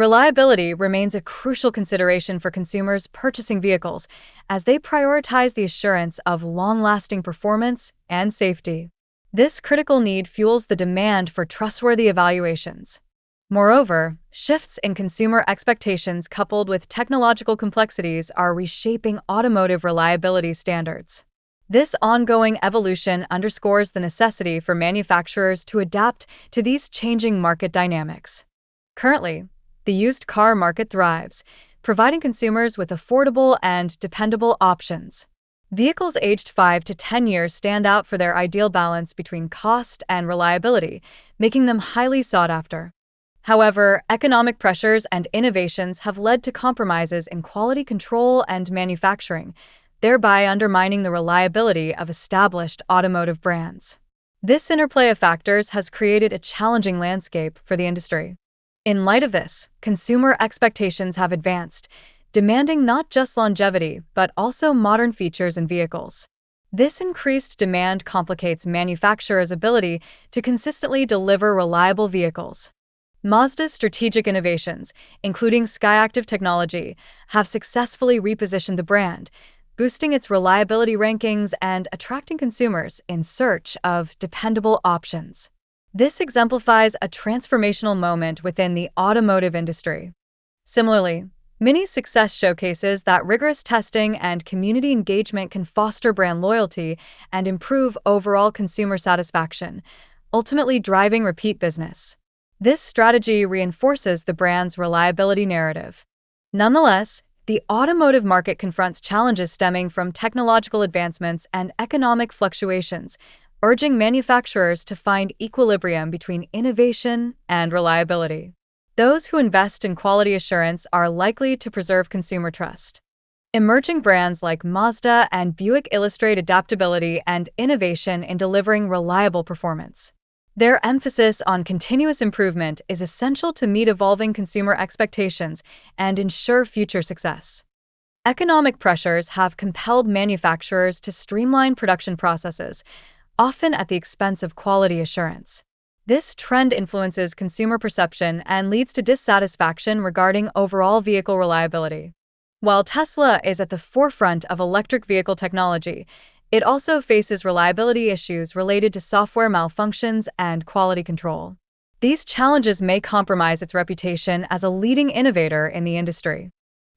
Reliability remains a crucial consideration for consumers purchasing vehicles as they prioritize the assurance of long-lasting performance and safety. This critical need fuels the demand for trustworthy evaluations. Moreover, shifts in consumer expectations coupled with technological complexities are reshaping automotive reliability standards. This ongoing evolution underscores the necessity for manufacturers to adapt to these changing market dynamics. Currently, the used car market thrives, providing consumers with affordable and dependable options. Vehicles aged 5 to 10 years stand out for their ideal balance between cost and reliability, making them highly sought after. However, economic pressures and innovations have led to compromises in quality control and manufacturing, thereby undermining the reliability of established automotive brands. This interplay of factors has created a challenging landscape for the industry. In light of this, consumer expectations have advanced, demanding not just longevity but also modern features in vehicles. This increased demand complicates manufacturers' ability to consistently deliver reliable vehicles. Mazda's strategic innovations, including Skyactiv technology, have successfully repositioned the brand, boosting its reliability rankings and attracting consumers in search of dependable options. This exemplifies a transformational moment within the automotive industry. Similarly, Mini's success showcases that rigorous testing and community engagement can foster brand loyalty and improve overall consumer satisfaction, ultimately driving repeat business. This strategy reinforces the brand's reliability narrative. Nonetheless, the automotive market confronts challenges stemming from technological advancements and economic fluctuations, urging manufacturers to find equilibrium between innovation and reliability. Those who invest in quality assurance are likely to preserve consumer trust. Emerging brands like Mazda and Buick illustrate adaptability and innovation in delivering reliable performance. Their emphasis on continuous improvement is essential to meet evolving consumer expectations and ensure future success. Economic pressures have compelled manufacturers to streamline production processes, often at the expense of quality assurance. This trend influences consumer perception and leads to dissatisfaction regarding overall vehicle reliability. While Tesla is at the forefront of electric vehicle technology, it also faces reliability issues related to software malfunctions and quality control. These challenges may compromise its reputation as a leading innovator in the industry.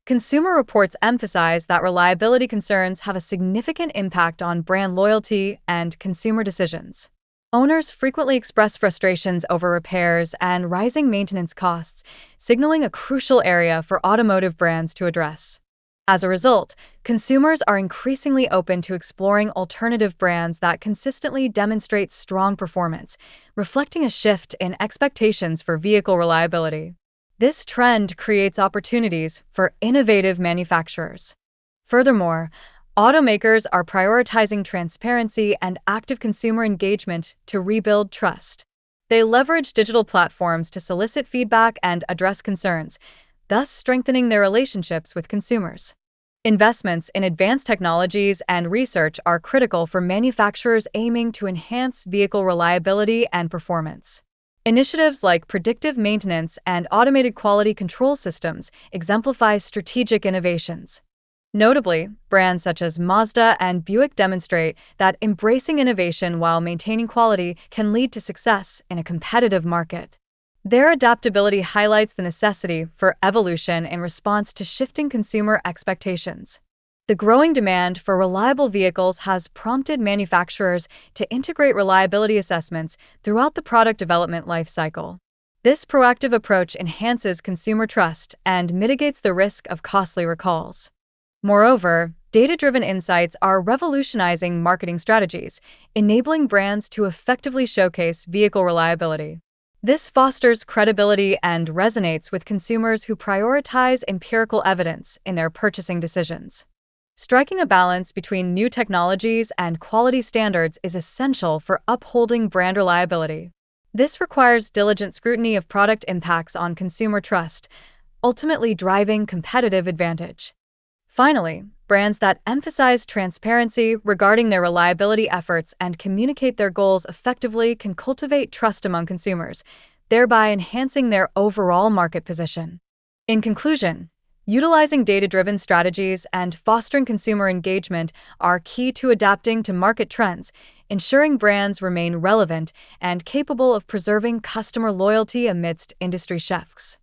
Consumer reports emphasize that reliability concerns have a significant impact on brand loyalty and consumer decisions. Owners frequently express frustrations over repairs and rising maintenance costs, signaling a crucial area for automotive brands to address. As a result, consumers are increasingly open to exploring alternative brands that consistently demonstrate strong performance, reflecting a shift in expectations for vehicle reliability. This trend creates opportunities for innovative manufacturers. Furthermore, automakers are prioritizing transparency and active consumer engagement to rebuild trust. They leverage digital platforms to solicit feedback and address concerns, thus strengthening their relationships with consumers. Investments in advanced technologies and research are critical for manufacturers aiming to enhance vehicle reliability and performance. Initiatives like predictive maintenance and automated quality control systems exemplify strategic innovations. Notably, brands such as Mazda and Buick demonstrate that embracing innovation while maintaining quality can lead to success in a competitive market. Their adaptability highlights the necessity for evolution in response to shifting consumer expectations. The growing demand for reliable vehicles has prompted manufacturers to integrate reliability assessments throughout the product development lifecycle. This proactive approach enhances consumer trust and mitigates the risk of costly recalls. Moreover, data-driven insights are revolutionizing marketing strategies, enabling brands to effectively showcase vehicle reliability. This fosters credibility and resonates with consumers who prioritize empirical evidence in their purchasing decisions. Striking a balance between new technologies and quality standards is essential for upholding brand reliability. This requires diligent scrutiny of product impacts on consumer trust, ultimately driving competitive advantage. Finally, brands that emphasize transparency regarding their reliability efforts and communicate their goals effectively can cultivate trust among consumers, thereby enhancing their overall market position. In conclusion, utilizing data-driven strategies and fostering consumer engagement are key to adapting to market trends, ensuring brands remain relevant and capable of preserving customer loyalty amidst industry shifts.